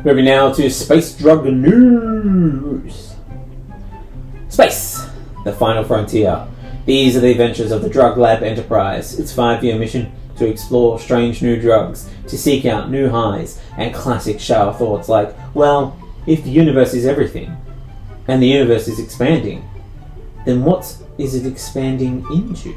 Moving now to space drug news. Space, the final frontier. These are the adventures of the Drug Lab Enterprise. Its 5-year mission to explore strange new drugs, to seek out new highs, and classic shower thoughts like, well, if the universe is everything, and the universe is expanding, then what is it expanding into?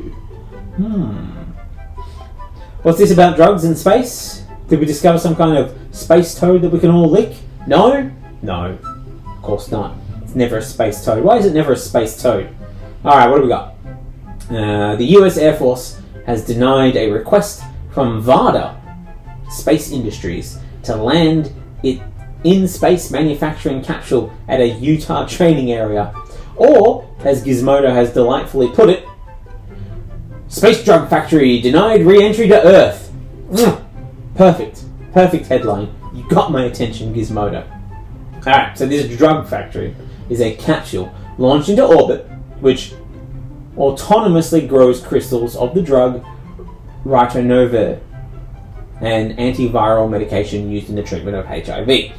What's this about drugs in space? Did we discover some kind of space toad that we can all lick? No? No. Of course not. It's never a space toad. Why is it never a space toad? Alright, what do we got? The US Air Force has denied a request from VADA Space Industries to land it in-space manufacturing capsule at a Utah training area. Or, as Gizmodo has delightfully put it, Space Drug Factory denied re-entry to Earth. Perfect. Perfect headline. You got my attention, Gizmodo. Alright, so this drug factory is a capsule launched into orbit which autonomously grows crystals of the drug ritonavir, an antiviral medication used in the treatment of HIV.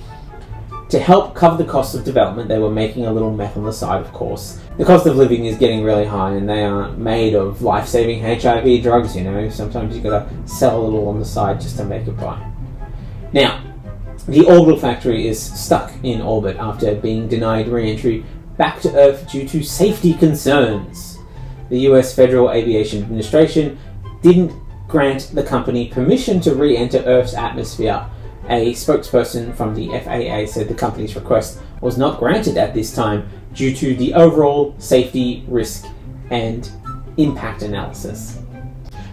To help cover the cost of development, they were making a little meth on the side, of course. The cost of living is getting really high, and they aren't made of life-saving HIV drugs, you know. Sometimes you gotta sell a little on the side just to make it by. Now, the orbital factory is stuck in orbit after being denied re-entry back to Earth due to safety concerns. The US Federal Aviation Administration didn't grant the company permission to re-enter Earth's atmosphere. A spokesperson from the FAA said the company's request was not granted at this time due to the overall safety, risk, and impact analysis.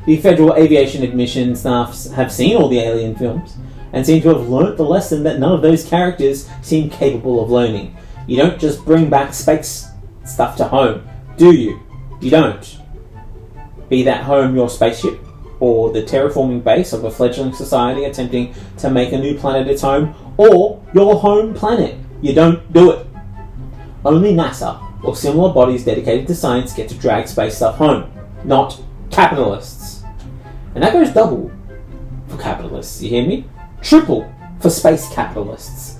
The Federal Aviation Admission staff have seen all the Alien films and seem to have learnt the lesson that none of those characters seem capable of learning. You don't just bring back space stuff to home, do you? You don't. Be that home your spaceship, or the terraforming base of a fledgling society attempting to make a new planet its home, or your home planet. You don't do it. Only NASA or similar bodies dedicated to science get to drag space stuff home, not capitalists. And that goes double for capitalists, you hear me? Triple for space capitalists.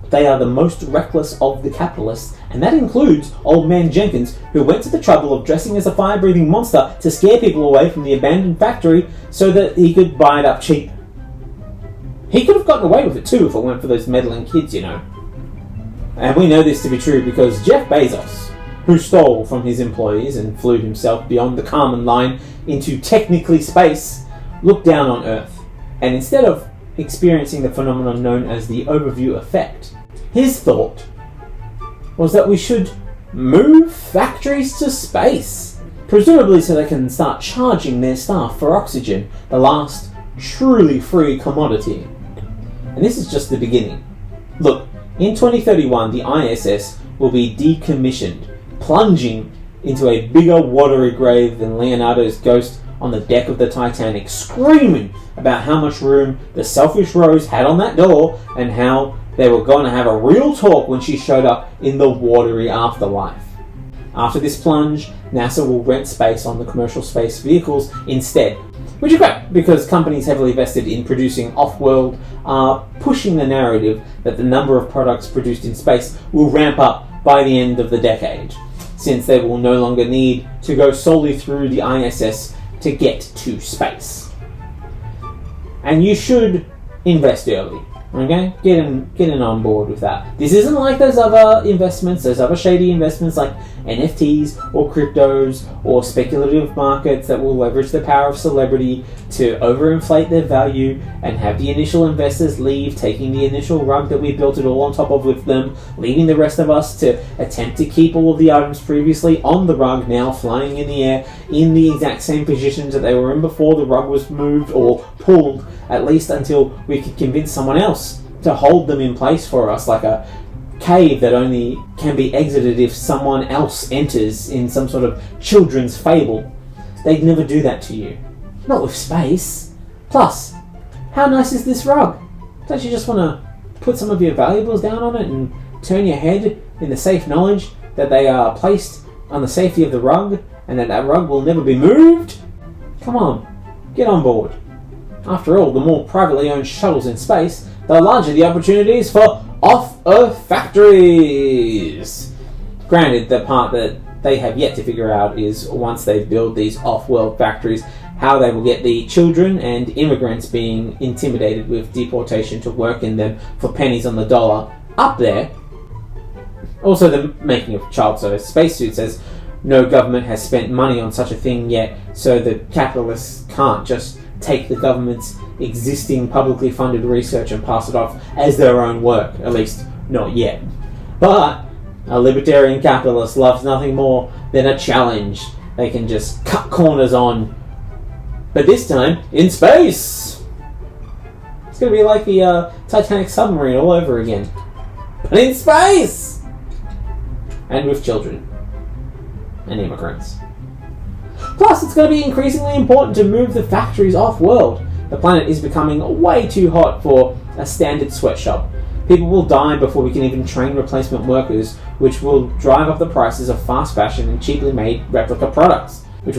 They are the most reckless of the capitalists, and that includes Old Man Jenkins, who went to the trouble of dressing as a fire-breathing monster to scare people away from the abandoned factory so that he could buy it up cheap. He could have gotten away with it too if it weren't for those meddling kids, you know. And we know this to be true because Jeff Bezos, who stole from his employees and flew himself beyond the Kármán line into technically space, looked down on Earth, and instead of experiencing the phenomenon known as the overview effect, his thought was that we should move factories to space, presumably so they can start charging their staff for oxygen, the last truly free commodity. And this is just the beginning. Look, in 2031 the ISS will be decommissioned, plunging into a bigger watery grave than Leonardo's ghost on the deck of the Titanic, screaming about how much room the selfish Rose had on that door and how they were going to have a real talk when she showed up in the watery afterlife. After this plunge, NASA will rent space on the commercial space vehicles instead, which is great because companies heavily vested in producing off-world are pushing the narrative that the number of products produced in space will ramp up by the end of the decade, since they will no longer need to go solely through the ISS to get to space. And you should invest early, okay? Get in on board with that. This isn't like those other investments, those other shady investments like NFTs or cryptos or speculative markets that will leverage the power of celebrity to overinflate their value and have the initial investors leave, taking the initial rug that we built it all on top of with them, leaving the rest of us to attempt to keep all of the items previously on the rug now flying in the air in the exact same positions that they were in before the rug was moved or pulled, at least until we could convince someone else to hold them in place for us, like a cave that only can be exited if someone else enters in some sort of children's fable. They'd never do that to you. Not with space. Plus, how nice is this rug? Don't you just want to put some of your valuables down on it and turn your head in the safe knowledge that they are placed on the safety of the rug and that rug will never be moved? Come on, get on board. After all, the more privately owned shuttles in space, the larger the opportunities for off-Earth factories. Granted, the part that they have yet to figure out is, once they build these off-world factories, how they will get the children and immigrants being intimidated with deportation to work in them for pennies on the dollar up there. Also, the making of child-sized spacesuits, as no government has spent money on such a thing yet, so the capitalists can't just take the government's existing publicly funded research and pass it off as their own work, at least not yet. But a libertarian capitalist loves nothing more than a challenge they can just cut corners on. But this time, in space! It's going to be like the Titanic submarine all over again. But in space! And with children. And immigrants. Plus, it's going to be increasingly important to move the factories off-world. The planet is becoming way too hot for a standard sweatshop. People will die before we can even train replacement workers, which will drive up the prices of fast fashion and cheaply made replica products. That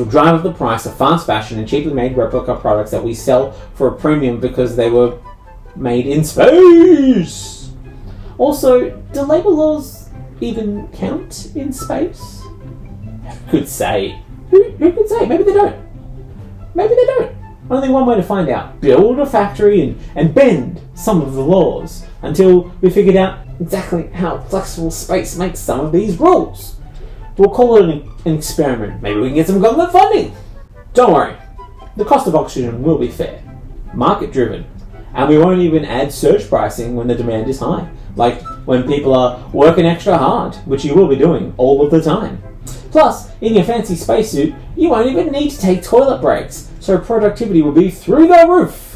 we sell for a premium because they were made in space. Also, do labour laws even count in space? Who could say? Who could say? Maybe they don't. Maybe they don't. Only one way to find out. Build a factory and bend some of the laws until we figured out exactly how flexible space makes some of these rules. We'll call it an experiment. Maybe we can get some government funding. Don't worry. The cost of oxygen will be fair. Market driven. And we won't even add surge pricing when the demand is high. Like when people are working extra hard, which you will be doing all of the time. Plus, in your fancy spacesuit, you won't even need to take toilet breaks, so productivity will be through the roof.